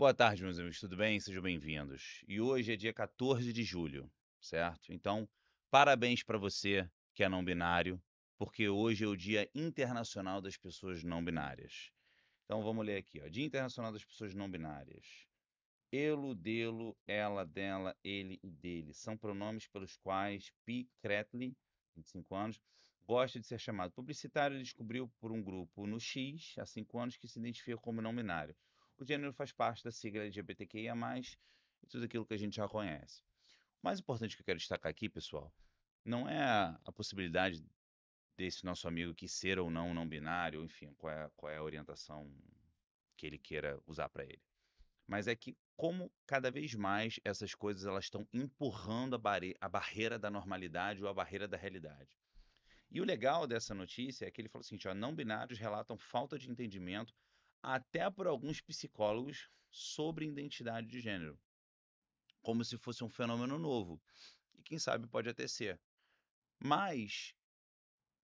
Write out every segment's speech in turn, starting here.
Boa tarde, meus amigos, tudo bem? Sejam bem-vindos. E hoje é dia 14 de julho, certo? Então, parabéns para você que é não binário, porque hoje é o Dia Internacional das Pessoas Não Binárias. Então, vamos ler aqui, ó. Dia Internacional das Pessoas Não Binárias. Elo, delo, ela, dela, ele e dele são pronomes pelos quais P. Cretley, 25 anos, gosta de ser chamado publicitário. Ele descobriu por um grupo no X, há 5 anos, que se identifica como não binário. O gênero faz parte da sigla LGBTQIA+, e tudo aquilo que a gente já conhece. O mais importante que eu quero destacar aqui, pessoal, não é a possibilidade desse nosso amigo que ser ou não não binário, enfim, qual é a orientação que ele queira usar para ele. Mas é que como cada vez mais essas coisas elas estão empurrando a barreira da normalidade ou a barreira da realidade. E o legal dessa notícia é que ele falou assim, ó, não binários relatam falta de entendimento até por alguns psicólogos sobre identidade de gênero, como se fosse um fenômeno novo. E quem sabe pode até ser. Mas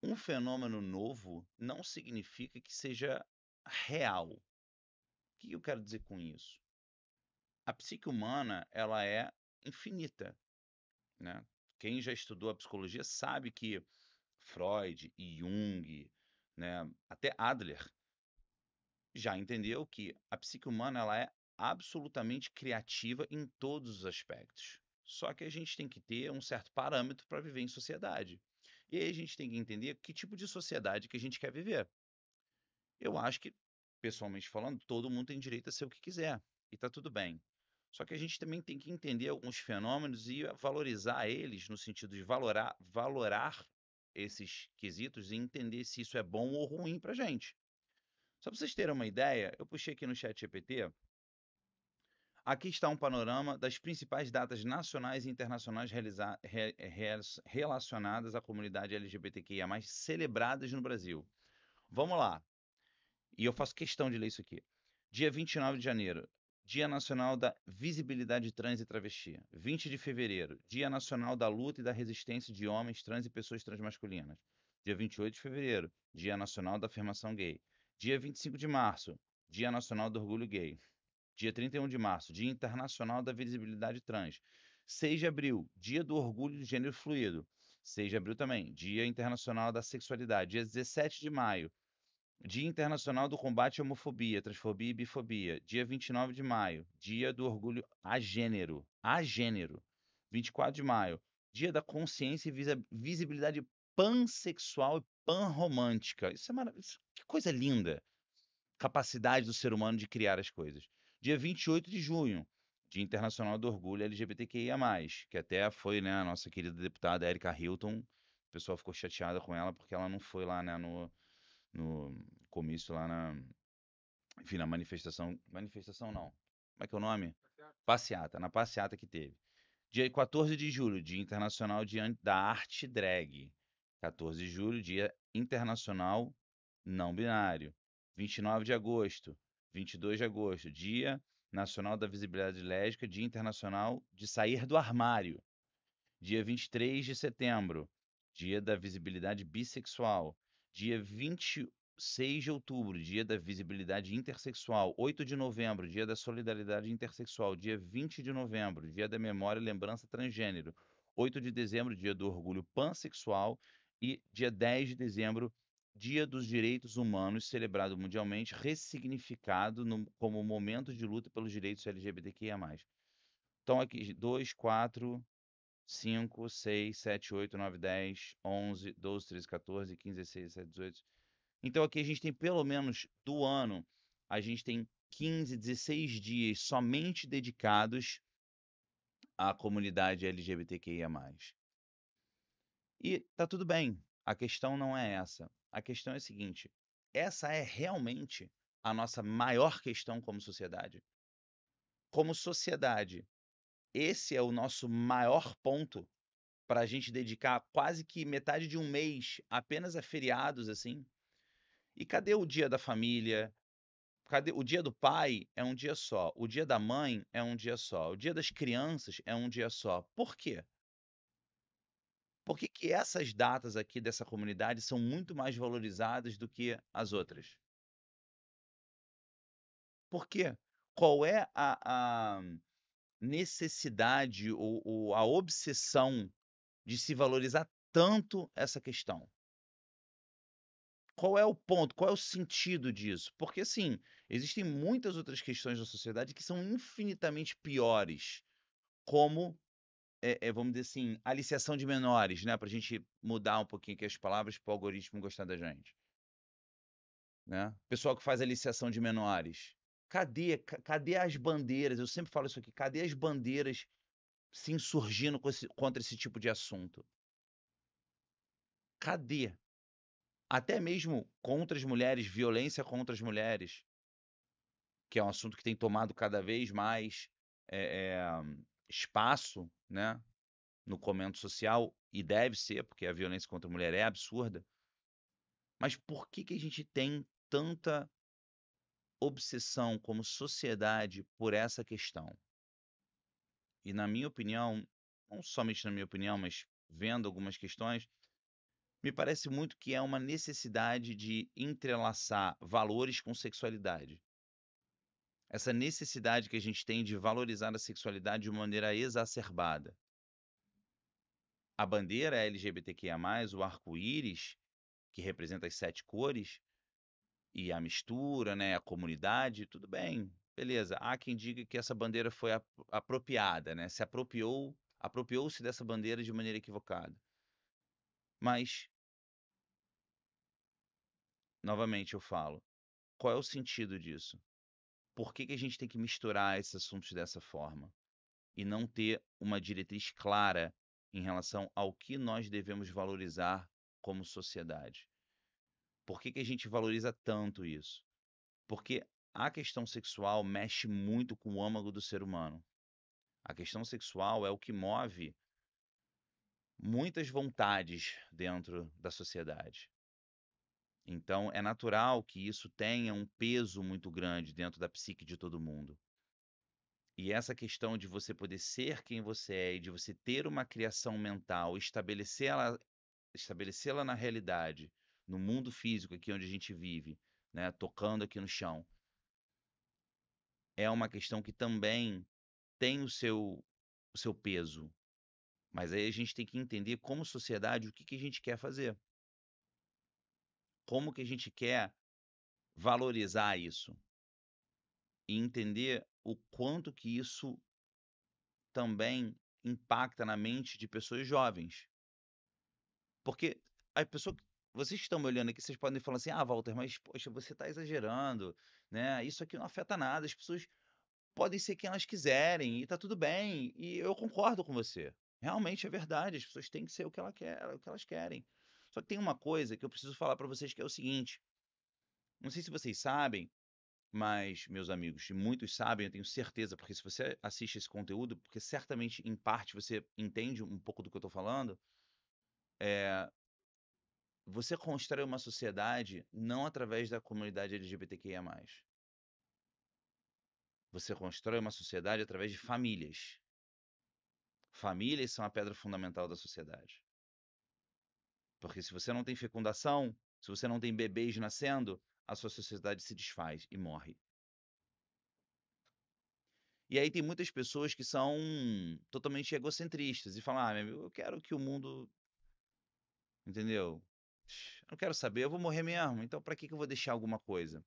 um fenômeno novo não significa que seja real. O que eu quero dizer com isso? A psique humana, ela é infinita, né? Quem já estudou a psicologia sabe que Freud e Jung, né, até Adler, já entendeu que a psique humana ela é absolutamente criativa em todos os aspectos. Só que a gente tem que ter um certo parâmetro para viver em sociedade. E aí a gente tem que entender que tipo de sociedade que a gente quer viver. Eu acho que, pessoalmente falando, todo mundo tem direito a ser o que quiser. E está tudo bem. Só que a gente também tem que entender alguns fenômenos e valorizar eles no sentido de valorar esses quesitos e entender se isso é bom ou ruim para gente. Só para vocês terem uma ideia, eu puxei aqui no chat GPT. Aqui está um panorama das principais datas nacionais e internacionais relacionadas à comunidade LGBTQIA+, celebradas no Brasil. Vamos lá. E eu faço questão de ler isso aqui. Dia 29 de janeiro, Dia Nacional da Visibilidade Trans e Travesti. 20 de fevereiro, Dia Nacional da Luta e da Resistência de Homens Trans e Pessoas Transmasculinas. Dia 28 de fevereiro, Dia Nacional da Afirmação Gay. Dia 25 de março, Dia Nacional do Orgulho Gay. Dia 31 de março, Dia Internacional da Visibilidade Trans. 6 de abril, Dia do Orgulho de Gênero Fluido. 6 de abril também, Dia Internacional da Sexualidade. Dia 17 de maio, Dia Internacional do Combate à Homofobia, Transfobia e Bifobia. Dia 29 de maio, Dia do Orgulho a Gênero. A Gênero. 24 de maio, Dia da Consciência e Visibilidade Pansexual e Panromântica. Isso é maravilhoso. Que coisa linda. Capacidade do ser humano de criar as coisas. Dia 28 de junho, Dia Internacional do Orgulho LGBTQIA+, que até foi, né, a nossa querida deputada Erika Hilton. O pessoal ficou chateada com ela porque ela não foi lá, né, no comício lá na, enfim, na manifestação não, como é que é o nome? Passeata, na passeata que teve. Dia 14 de julho, Dia Internacional da Arte Drag. 14 de julho, Dia Internacional Não Binário. 29 de agosto, 22 de agosto, Dia Nacional da Visibilidade Lésbica, Dia Internacional de Sair do Armário. Dia 23 de setembro, Dia da Visibilidade Bissexual. Dia 26 de outubro, Dia da Visibilidade Intersexual. 8 de novembro, Dia da Solidariedade Intersexual. Dia 20 de novembro, Dia da Memória e Lembrança Transgênero. 8 de dezembro, Dia do Orgulho Pansexual. E dia 10 de dezembro, Dia dos Direitos Humanos, celebrado mundialmente, ressignificado como momento de luta pelos direitos LGBTQIA+. Então aqui, 2, 4, 5, 6, 7, 8, 9, 10, 11, 12, 13, 14, 15, 16, 17, 18. Então aqui a gente tem pelo menos do ano, a gente tem 15, 16 dias somente dedicados à comunidade LGBTQIA+. E tá tudo bem, a questão não é essa. A questão é a seguinte: essa é realmente a nossa maior questão como sociedade? Como sociedade, esse é o nosso maior ponto para a gente dedicar quase que metade de um mês apenas a feriados assim? E cadê o dia da família? Cadê o dia do pai é um dia só, o dia da mãe é um dia só, o dia das crianças é um dia só. Por quê? Por que que essas datas aqui dessa comunidade são muito mais valorizadas do que as outras? Por quê? qual é a necessidade ou a obsessão de se valorizar tanto essa questão? Qual é o ponto? Qual é o sentido disso? Porque, assim, existem muitas outras questões da sociedade que são infinitamente piores, como, vamos dizer assim, aliciação de menores, né, pra gente mudar um pouquinho aqui as palavras para o algoritmo gostar da gente, né. Pessoal que faz aliciação de menores, cadê as bandeiras? Eu sempre falo isso aqui, cadê as bandeiras se insurgindo contra esse tipo de assunto? Cadê? Até mesmo contra as mulheres, violência contra as mulheres, que é um assunto que tem tomado cada vez mais espaço, né, no comento social, e deve ser, porque a violência contra a mulher é absurda. Mas por que que a gente tem tanta obsessão como sociedade por essa questão? E na minha opinião, não somente na minha opinião, mas vendo algumas questões, me parece muito que é uma necessidade de entrelaçar valores com sexualidade. Essa necessidade que a gente tem de valorizar a sexualidade de uma maneira exacerbada. A bandeira LGBTQIA+, o arco-íris, que representa as 7 cores, e a mistura, né, a comunidade, tudo bem, beleza. Há quem diga que essa bandeira foi apropriada, né, apropriou-se dessa bandeira de maneira equivocada. Mas, novamente eu falo, qual é o sentido disso? Por que que a gente tem que misturar esses assuntos dessa forma? E não ter uma diretriz clara em relação ao que nós devemos valorizar como sociedade? Por que que a gente valoriza tanto isso? Porque a questão sexual mexe muito com o âmago do ser humano. A questão sexual é o que move muitas vontades dentro da sociedade. Então, é natural que isso tenha um peso muito grande dentro da psique de todo mundo. E essa questão de você poder ser quem você é e de você ter uma criação mental, estabelecê-la na realidade, no mundo físico aqui onde a gente vive, né, tocando aqui no chão, é uma questão que também tem o seu peso. Mas aí a gente tem que entender como sociedade o que que a gente quer fazer. Como que a gente quer valorizar isso e entender o quanto que isso também impacta na mente de pessoas jovens. Porque a pessoa vocês que estão me olhando aqui, vocês podem falar assim: "Ah, Walter, mas poxa, você está exagerando, né, isso aqui não afeta nada, as pessoas podem ser quem elas quiserem e está tudo bem", e eu concordo com você. Realmente é verdade, as pessoas têm que ser o que elas querem. Só que tem uma coisa que eu preciso falar para vocês que é o seguinte, não sei se vocês sabem, mas meus amigos, e muitos sabem, eu tenho certeza, porque se você assiste esse conteúdo, porque certamente em parte você entende um pouco do que eu estou falando, eh, você constrói uma sociedade não através da comunidade LGBTQIA+. Você constrói uma sociedade através de famílias. Famílias são a pedra fundamental da sociedade. Porque se você não tem fecundação, se você não tem bebês nascendo, a sua sociedade se desfaz e morre. E aí tem muitas pessoas que são totalmente egocentristas e falam: "Ah, meu amigo, eu quero que o mundo", entendeu? "Eu não quero saber, eu vou morrer mesmo, então para que que eu vou deixar alguma coisa?".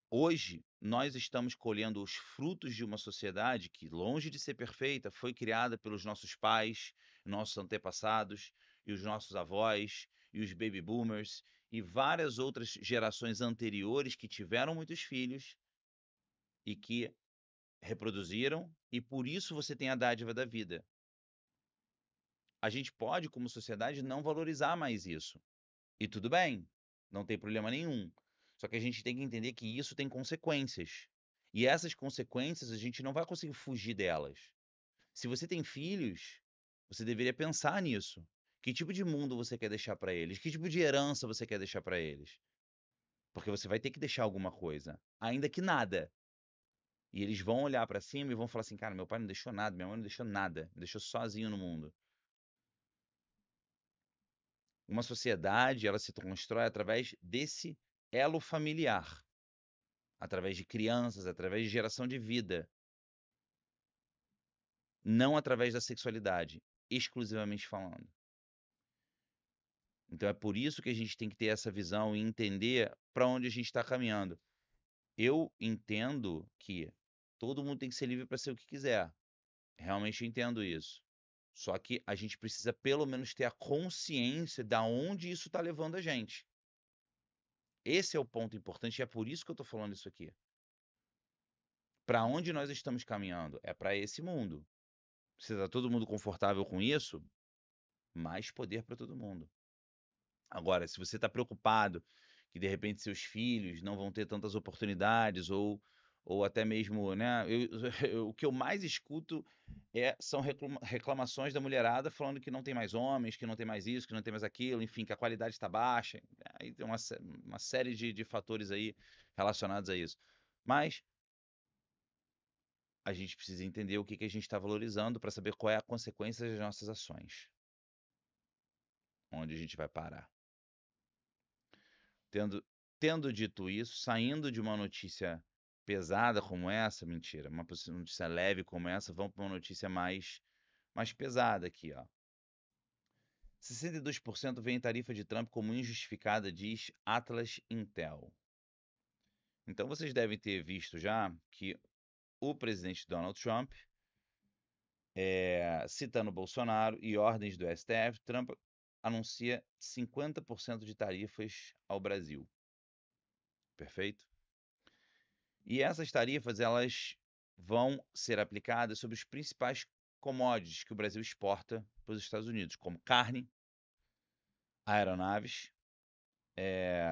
Hoje, nós estamos colhendo os frutos de uma sociedade que, longe de ser perfeita, foi criada pelos nossos pais, nossos antepassados, e os nossos avós, e os baby boomers, e várias outras gerações anteriores que tiveram muitos filhos e que reproduziram, e por isso você tem a dádiva da vida. A gente pode, como sociedade, não valorizar mais isso. E tudo bem, não tem problema nenhum. Só que a gente tem que entender que isso tem consequências. E essas consequências a gente não vai conseguir fugir delas. Se você tem filhos, você deveria pensar nisso. Que tipo de mundo você quer deixar para eles? Que tipo de herança você quer deixar para eles? Porque você vai ter que deixar alguma coisa, ainda que nada. E eles vão olhar para cima e vão falar assim: "Cara, meu pai não deixou nada, minha mãe não deixou nada, me deixou sozinho no mundo". Uma sociedade, ela se constrói através desse elo familiar. através de crianças, através de geração de vida, não através da sexualidade, exclusivamente falando. Então é por isso que a gente tem que ter essa visão e entender para onde a gente está caminhando. Eu entendo que todo mundo tem que ser livre para ser o que quiser. Realmente entendo isso. Só que a gente precisa pelo menos ter a consciência da onde isso está levando a gente. Esse é o ponto importante e é por isso que eu estou falando isso aqui. Para onde nós estamos caminhando? É para esse mundo. Se está todo mundo confortável com isso, mais poder para todo mundo. Agora, se você está preocupado que de repente seus filhos não vão ter tantas oportunidades ou até mesmo, né? O que eu mais escuto são reclamações da mulherada falando que não tem mais homens, que não tem mais isso, que não tem mais aquilo, enfim, que a qualidade está baixa. Aí tem uma série de fatores aí relacionados a isso. Mas a gente precisa entender o que a gente está valorizando para saber qual é a consequência das nossas ações. Onde a gente vai parar. Tendo dito isso, saindo de uma notícia pesada como essa, mentira, uma notícia leve como essa, vamos para uma notícia mais pesada aqui, ó. 62% veem tarifa de Trump como injustificada, diz Atlas Intel. Então vocês devem ter visto já que o presidente Donald Trump, citando Bolsonaro e ordens do STF, Trump anuncia 50% de tarifas ao Brasil. Perfeito? E essas tarifas, elas vão ser aplicadas sobre os principais commodities que o Brasil exporta para os Estados Unidos, como carne, aeronaves,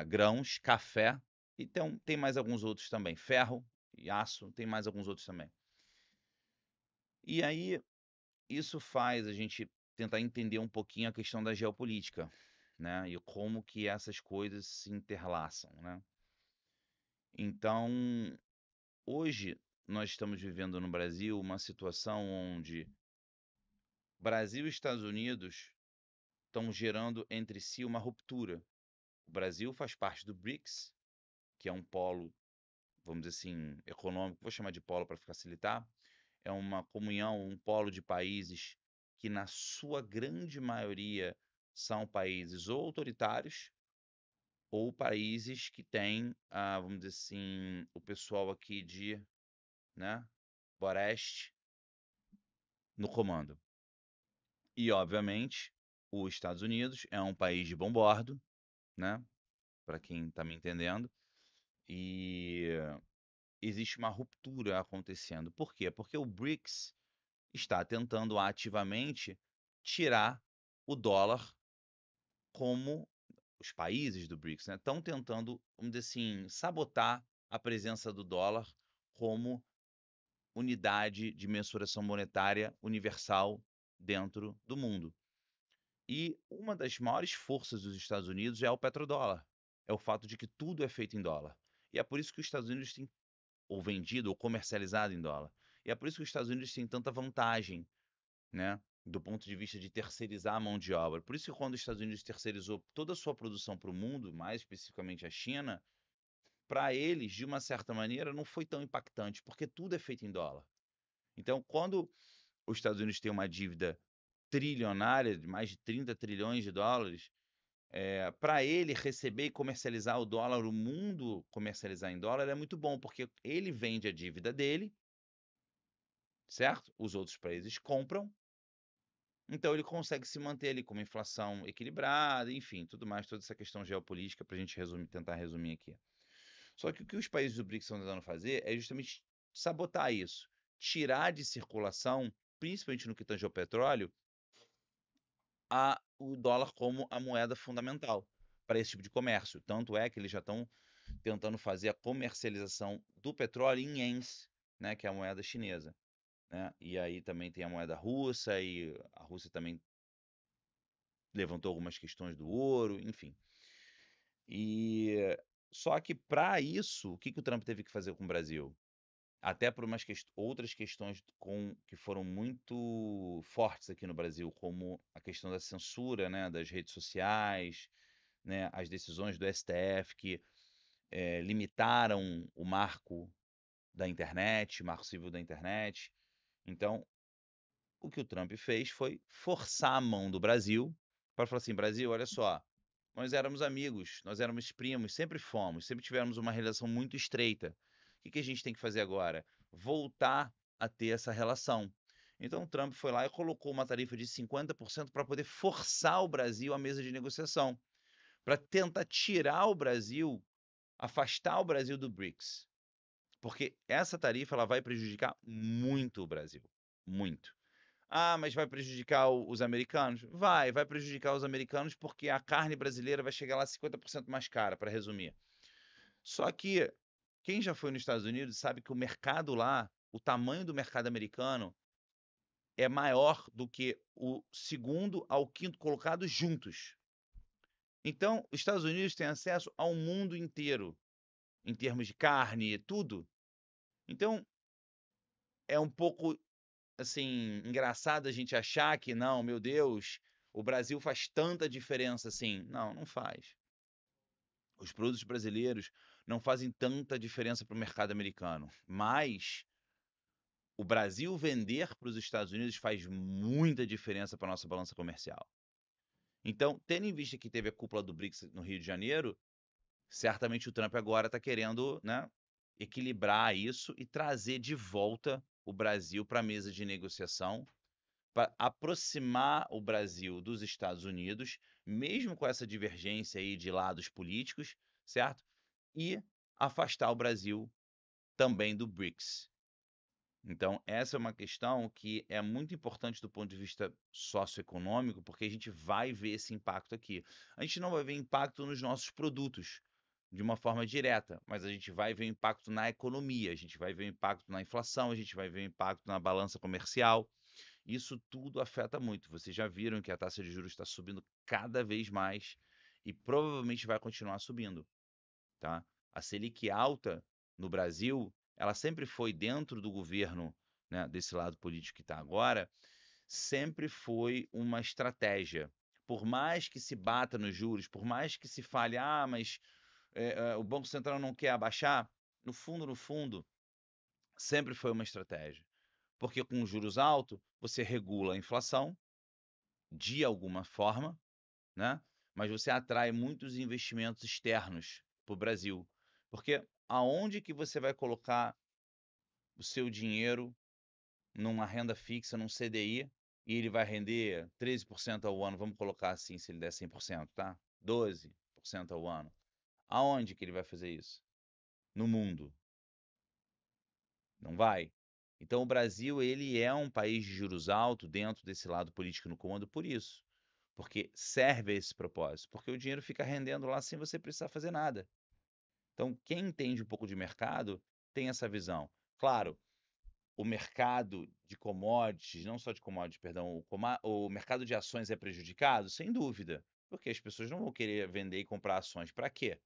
grãos, café, e tem mais alguns outros também, ferro e aço, tem mais alguns outros também. E aí, isso faz a gente tentar entender um pouquinho a questão da geopolítica, né? E como que essas coisas se interlaçam, né? Então, hoje nós estamos vivendo no Brasil uma situação onde Brasil e Estados Unidos estão gerando entre si uma ruptura. O Brasil faz parte do BRICS, que é um polo, vamos dizer assim, econômico, vou chamar de polo para facilitar, é uma comunhão, um polo de países que, na sua grande maioria, são países ou autoritários ou países que têm, vamos dizer assim, o pessoal aqui de, né, Boreste no comando. E, obviamente, os Estados Unidos é um país de bombordo, né, para quem está me entendendo, e existe uma ruptura acontecendo. Por quê? Porque o BRICS está tentando ativamente tirar o dólar, como os países do BRICS, né, estão tentando, vamos dizer assim, sabotar a presença do dólar como unidade de mensuração monetária universal dentro do mundo. E uma das maiores forças dos Estados Unidos é o petrodólar. É o fato de que tudo é feito em dólar. E é por isso que os Estados Unidos têm ou vendido ou comercializado em dólar. E é por isso que os Estados Unidos têm tanta vantagem, né, do ponto de vista de terceirizar a mão de obra. Por isso que quando os Estados Unidos terceirizou toda a sua produção para o mundo, mais especificamente a China, para eles, de uma certa maneira, não foi tão impactante, porque tudo é feito em dólar. Então, quando os Estados Unidos têm uma dívida trilionária, de mais de 30 trilhões de dólares, para ele receber e comercializar o dólar, o mundo comercializar em dólar, é muito bom, porque ele vende a dívida dele, certo? Os outros países compram, então ele consegue se manter ali com uma inflação equilibrada, enfim, tudo mais, toda essa questão geopolítica para a gente tentar resumir aqui. Só que o que os países do BRICS estão tentando fazer é justamente sabotar isso, tirar de circulação, principalmente no que tange ao petróleo, o dólar como a moeda fundamental para esse tipo de comércio. Tanto é que eles já estão tentando fazer a comercialização do petróleo em ienes, né, que é a moeda chinesa. Né? E aí também tem a moeda russa, e a Rússia também levantou algumas questões do ouro, enfim. E só que para isso, o que o Trump teve que fazer com o Brasil? Até por umas outras questões que foram muito fortes aqui no Brasil, como a questão da censura, né, das redes sociais, né, as decisões do STF que limitaram o marco da internet, marco civil da internet. Então, o que o Trump fez foi forçar a mão do Brasil para falar assim: Brasil, olha só, nós éramos amigos, nós éramos primos, sempre fomos, sempre tivemos uma relação muito estreita. O que a gente tem que fazer agora? Voltar a ter essa relação. Então, o Trump foi lá e colocou uma tarifa de 50% para poder forçar o Brasil à mesa de negociação, para tentar tirar o Brasil, afastar o Brasil do BRICS. Porque essa tarifa ela vai prejudicar muito o Brasil. Muito. Ah, mas vai prejudicar os americanos? Vai prejudicar os americanos porque a carne brasileira vai chegar lá 50% mais cara, para resumir. Só que quem já foi nos Estados Unidos sabe que o mercado lá, o tamanho do mercado americano é maior do que o segundo ao quinto colocado juntos. Então, os Estados Unidos têm acesso ao mundo inteiro, em termos de carne e tudo. Então, é um pouco assim, engraçado a gente achar que não, meu Deus, o Brasil faz tanta diferença assim. Não, não faz. Os produtos brasileiros não fazem tanta diferença para o mercado americano, mas o Brasil vender para os Estados Unidos faz muita diferença para a nossa balança comercial. Então, tendo em vista que teve a cúpula do BRICS no Rio de Janeiro, certamente o Trump agora está querendo, né, equilibrar isso e trazer de volta o Brasil para a mesa de negociação para aproximar o Brasil dos Estados Unidos, mesmo com essa divergência aí de lados políticos, certo? E afastar o Brasil também do BRICS. Então, essa é uma questão que é muito importante do ponto de vista socioeconômico, porque a gente vai ver esse impacto aqui. A gente não vai ver impacto nos nossos produtos de uma forma direta, mas a gente vai ver impacto na economia, a gente vai ver impacto na inflação, a gente vai ver impacto na balança comercial. Isso tudo afeta muito. Vocês já viram que a taxa de juros está subindo cada vez mais e provavelmente vai continuar subindo, tá? A Selic alta no Brasil, ela sempre foi dentro do governo, né, desse lado político que está agora, sempre foi uma estratégia. Por mais que se bata nos juros, por mais que se fale, ah, mas o Banco Central não quer abaixar, no fundo, sempre foi uma estratégia. Porque com juros altos, você regula a inflação de alguma forma, né? Mas você atrai muitos investimentos externos para o Brasil. Porque aonde que você vai colocar o seu dinheiro numa renda fixa, num CDI, e ele vai render 13% ao ano, vamos colocar assim, se ele der 100%, tá? 12% ao ano. Aonde que ele vai fazer isso? No mundo. Não vai. Então o Brasil, ele é um país de juros altos dentro desse lado político no comando por isso. Porque serve a esse propósito. Porque o dinheiro fica rendendo lá sem você precisar fazer nada. Então, quem entende um pouco de mercado tem essa visão. Claro, o mercado de commodities, não só de commodities, perdão, o mercado de ações é prejudicado? Sem dúvida. Porque as pessoas não vão querer vender e comprar ações. Para quê?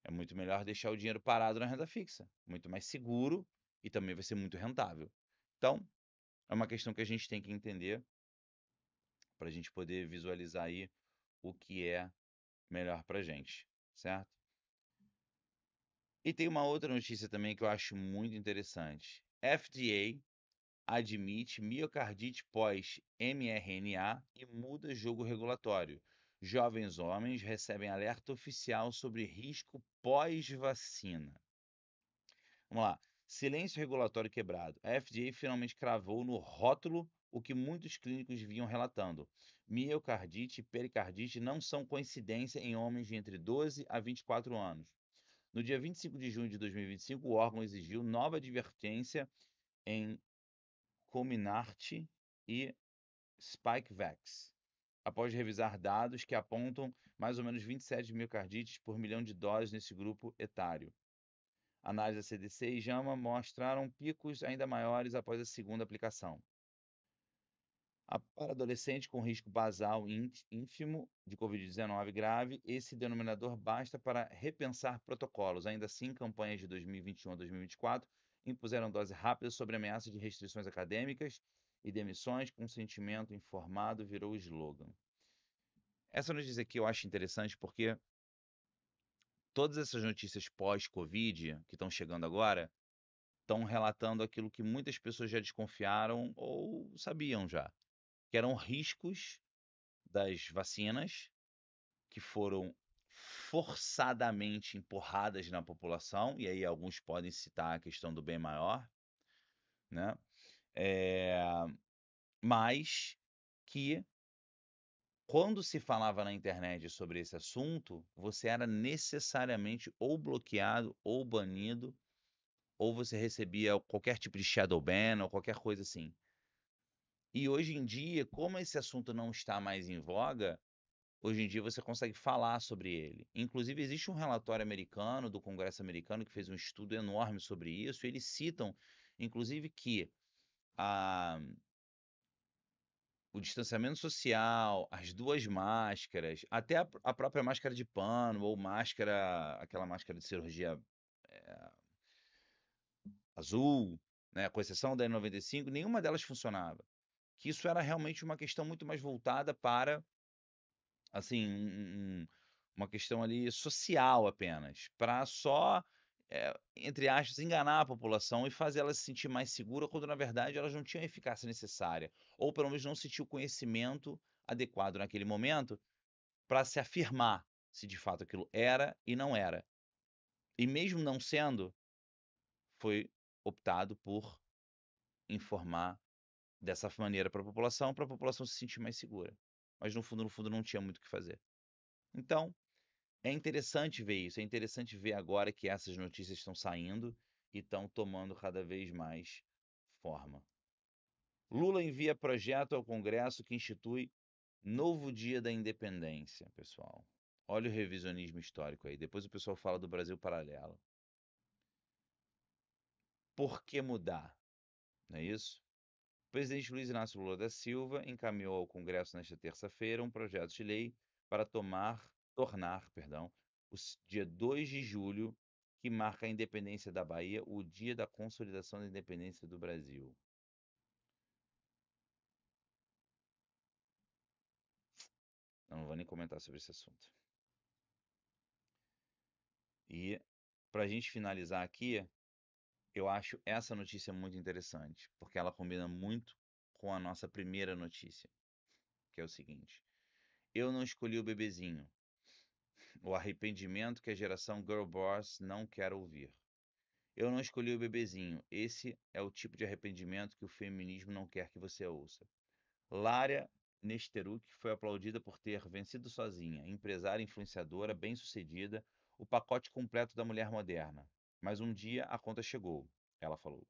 É muito melhor deixar o dinheiro parado na renda fixa. Muito mais seguro e também vai ser muito rentável. Então, é uma questão que a gente tem que entender para a gente poder visualizar aí o que é melhor para a gente, certo? E tem uma outra notícia também que eu acho muito interessante. FDA admite miocardite pós-mRNA e muda jogo regulatório. Jovens homens recebem alerta oficial sobre risco pós-vacina. Vamos lá. Silêncio regulatório quebrado. A FDA finalmente cravou no rótulo o que muitos clínicos vinham relatando. Miocardite e pericardite não são coincidência em homens de entre 12 a 24 anos. No dia 25 de junho de 2025, o órgão exigiu nova advertência em Comirnaty e Spikevax, após revisar dados que apontam mais ou menos 27 miocardites por milhão de doses nesse grupo etário. Análise da CDC e JAMA mostraram picos ainda maiores após a segunda aplicação. Para adolescente com risco basal ínfimo de Covid-19 grave, esse denominador basta para repensar protocolos. Ainda assim, campanhas de 2021 a 2024 impuseram dose rápida sobre ameaça de restrições acadêmicas e demissões. Consentimento informado virou slogan. Essa notícia aqui eu acho interessante porque todas essas notícias pós-Covid que estão chegando agora, estão relatando aquilo que muitas pessoas já desconfiaram ou sabiam já, que eram riscos das vacinas que foram forçadamente empurradas na população, e aí alguns podem citar a questão do bem maior, né? É, mas que quando se falava na internet sobre esse assunto, você era necessariamente ou bloqueado ou banido, ou você recebia qualquer tipo de shadow ban ou qualquer coisa assim. E hoje em dia, como esse assunto não está mais em voga, hoje em dia você consegue falar sobre ele. Inclusive, existe um relatório americano, do Congresso americano, que fez um estudo enorme sobre isso, e eles citam, inclusive, que a, o distanciamento social, as 2 máscaras, até a própria máscara de pano ou máscara, aquela máscara de cirurgia azul, né, com exceção da N95, nenhuma delas funcionava. Que isso era realmente uma questão muito mais voltada para, assim, uma questão ali social apenas, para só, entre aspas, enganar a população e fazer ela se sentir mais segura, quando na verdade elas não tinham a eficácia necessária, ou pelo menos não se tinha o conhecimento adequado naquele momento para se afirmar se de fato aquilo era e não era. E mesmo não sendo, foi optado por informar dessa maneira para a população se sentir mais segura. Mas no fundo não tinha muito o que fazer. Então, é interessante ver isso, é interessante ver agora que essas notícias estão saindo e estão tomando cada vez mais forma. Lula envia projeto ao Congresso que institui novo Dia da Independência, pessoal. Olha o revisionismo histórico aí. Depois o pessoal fala do Brasil paralelo. Por que mudar? Não é isso? O presidente Luiz Inácio Lula da Silva encaminhou ao Congresso nesta terça-feira um projeto de lei para tornar, o dia 2 de julho, que marca a independência da Bahia, o dia da consolidação da independência do Brasil. Eu não vou nem comentar sobre esse assunto. E, para a gente finalizar aqui, eu acho essa notícia muito interessante, porque ela combina muito com a nossa primeira notícia, que é o seguinte: eu não escolhi o bebezinho, o arrependimento que a geração Girl Boss não quer ouvir. Eu não escolhi o bebezinho, esse é o tipo de arrependimento que o feminismo não quer que você ouça. Lara Nesteruk foi aplaudida por ter vencido sozinha, empresária influenciadora, bem-sucedida, o pacote completo da mulher moderna. Mas um dia a conta chegou, ela falou.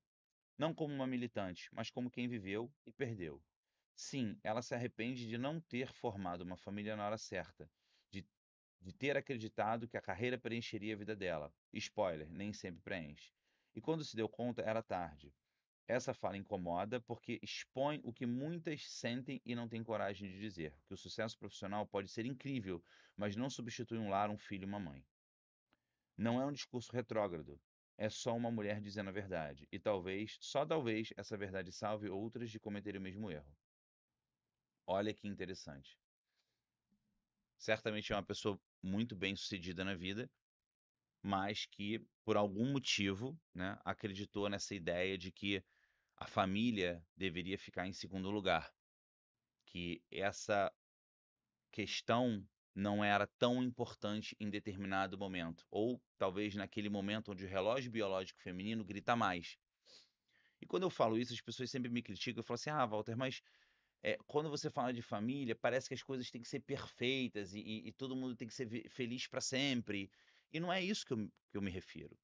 Não como uma militante, mas como quem viveu e perdeu. Sim, ela se arrepende de não ter formado uma família na hora certa, de, de ter acreditado que a carreira preencheria a vida dela. Spoiler, nem sempre preenche. E quando se deu conta, era tarde. Essa fala incomoda porque expõe o que muitas sentem e não têm coragem de dizer, que o sucesso profissional pode ser incrível, mas não substitui um lar, um filho e uma mãe. Não é um discurso retrógrado, é só uma mulher dizendo a verdade, e talvez, só talvez, essa verdade salve outras de cometer o mesmo erro. Olha que interessante. Certamente é uma pessoa muito bem-sucedida na vida, mas que, por algum motivo, né, acreditou nessa ideia de que a família deveria ficar em segundo lugar, que essa questão não era tão importante em determinado momento, ou talvez naquele momento onde o relógio biológico feminino grita mais. E quando eu falo isso, as pessoas sempre me criticam, eu falo assim: "Ah, Walter, mas quando você fala de família, parece que as coisas têm que ser perfeitas e todo mundo tem que ser feliz para sempre". E não é isso que eu me refiro.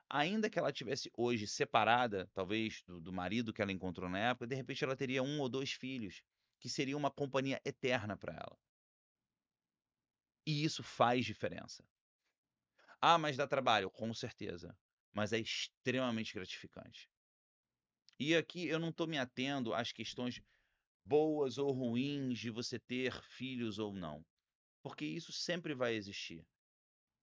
Ainda que ela tivesse hoje separada, talvez do marido que ela encontrou na época, de repente ela teria 1 ou 2 filhos, que seria uma companhia eterna para ela. E isso faz diferença. Ah, mas dá trabalho, com certeza. Mas é extremamente gratificante. E aqui eu não estou me atendo às questões boas ou ruins de você ter filhos ou não, porque isso sempre vai existir.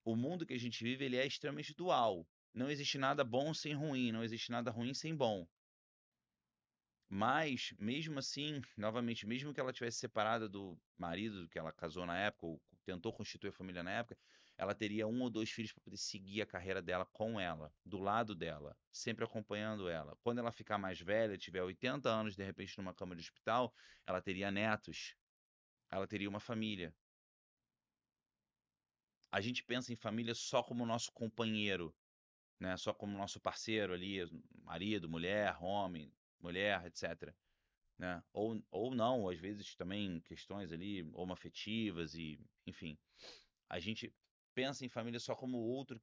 O mundo que a gente vive, ele é extremamente dual. Não existe nada bom sem ruim, não existe nada ruim sem bom. Mas, mesmo assim, novamente, mesmo que ela tivesse separada do marido que ela casou na época, ou tentou constituir a família na época, ela teria 1 ou 2 filhos para poder seguir a carreira dela com ela, do lado dela, sempre acompanhando ela. Quando ela ficar mais velha, tiver 80 anos, de repente, numa cama de hospital, ela teria netos, ela teria uma família. A gente pensa em família só como nosso companheiro, né? Só como nosso parceiro ali, marido, mulher, homem, mulher, etc. Né? Ou não, às vezes também questões ali homoafetivas e, enfim, a gente pensa em família só como o outro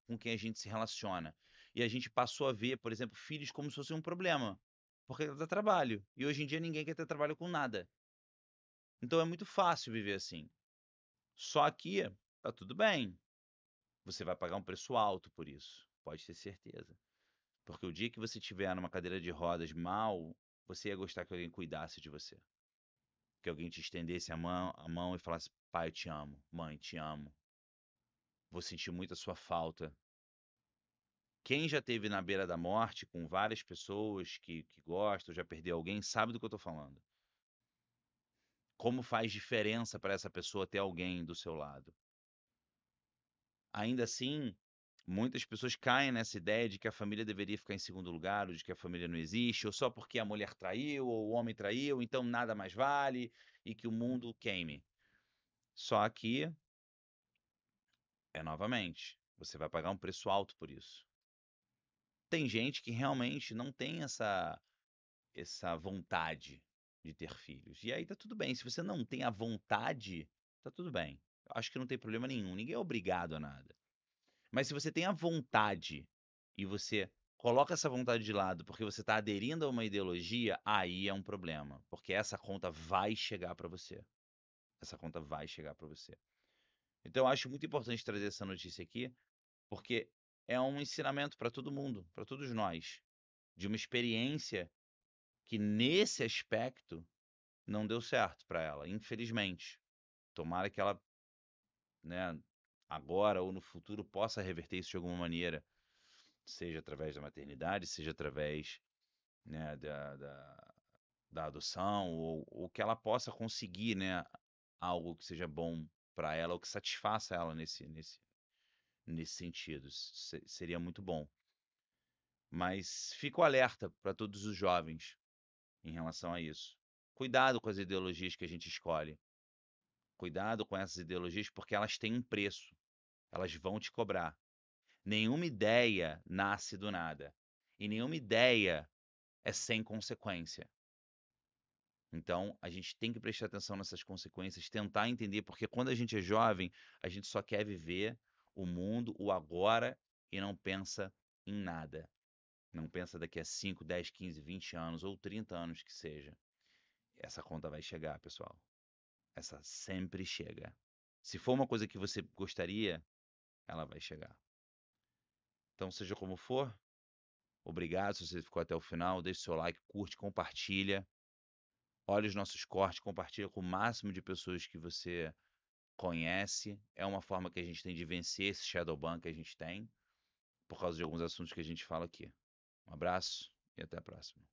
com quem a gente se relaciona. E a gente passou a ver, por exemplo, filhos como se fosse um problema, porque dá trabalho. E hoje em dia ninguém quer ter trabalho com nada. Então é muito fácil viver assim. Só que tá tudo bem. Você vai pagar um preço alto por isso, pode ter certeza. Porque o dia que você estiver numa cadeira de rodas mal, você ia gostar que alguém cuidasse de você. Que alguém te estendesse a mão e falasse: pai, eu te amo, mãe, te amo. Vou sentir muito a sua falta. Quem já esteve na beira da morte com várias pessoas que gostam, já perdeu alguém, sabe do que eu tô falando. Como faz diferença para essa pessoa ter alguém do seu lado. Ainda assim, muitas pessoas caem nessa ideia de que a família deveria ficar em segundo lugar, ou de que a família não existe, ou só porque a mulher traiu, ou o homem traiu, então nada mais vale, e que o mundo queime. Só que, novamente, você vai pagar um preço alto por isso. Tem gente que realmente não tem essa vontade de ter filhos. E aí tá tudo bem. Se você não tem a vontade, tá tudo bem. Eu acho que não tem problema nenhum. Ninguém é obrigado a nada. Mas se você tem a vontade e você coloca essa vontade de lado porque você está aderindo a uma ideologia, aí é um problema. Porque essa conta vai chegar para você. Essa conta vai chegar para você. Então eu acho muito importante trazer essa notícia aqui, porque é um ensinamento para todo mundo, para todos nós, de uma experiência que nesse aspecto não deu certo para ela, infelizmente. Tomara que ela, né, agora ou no futuro possa reverter isso de alguma maneira, seja através da maternidade, seja através, né, da adoção, ou que ela possa conseguir, né, algo que seja bom para ela, ou que satisfaça ela nesse sentido. Seria muito bom. Mas fico alerta para todos os jovens em relação a isso. Cuidado com as ideologias que a gente escolhe. Cuidado com essas ideologias porque elas têm um preço. Elas vão te cobrar. Nenhuma ideia nasce do nada. E nenhuma ideia é sem consequência. Então, a gente tem que prestar atenção nessas consequências, tentar entender, porque quando a gente é jovem, a gente só quer viver o mundo, o agora, e não pensa em nada. Não pensa daqui a 5, 10, 15, 20 anos ou 30 anos que seja. Essa conta vai chegar, pessoal. Essa sempre chega. Se for uma coisa que você gostaria, ela vai chegar. Então, seja como for, obrigado se você ficou até o final. Deixe seu like, curte, compartilha. Olha os nossos cortes, compartilha com o máximo de pessoas que você conhece. É uma forma que a gente tem de vencer esse shadow ban que a gente tem, por causa de alguns assuntos que a gente fala aqui. Um abraço e até a próxima.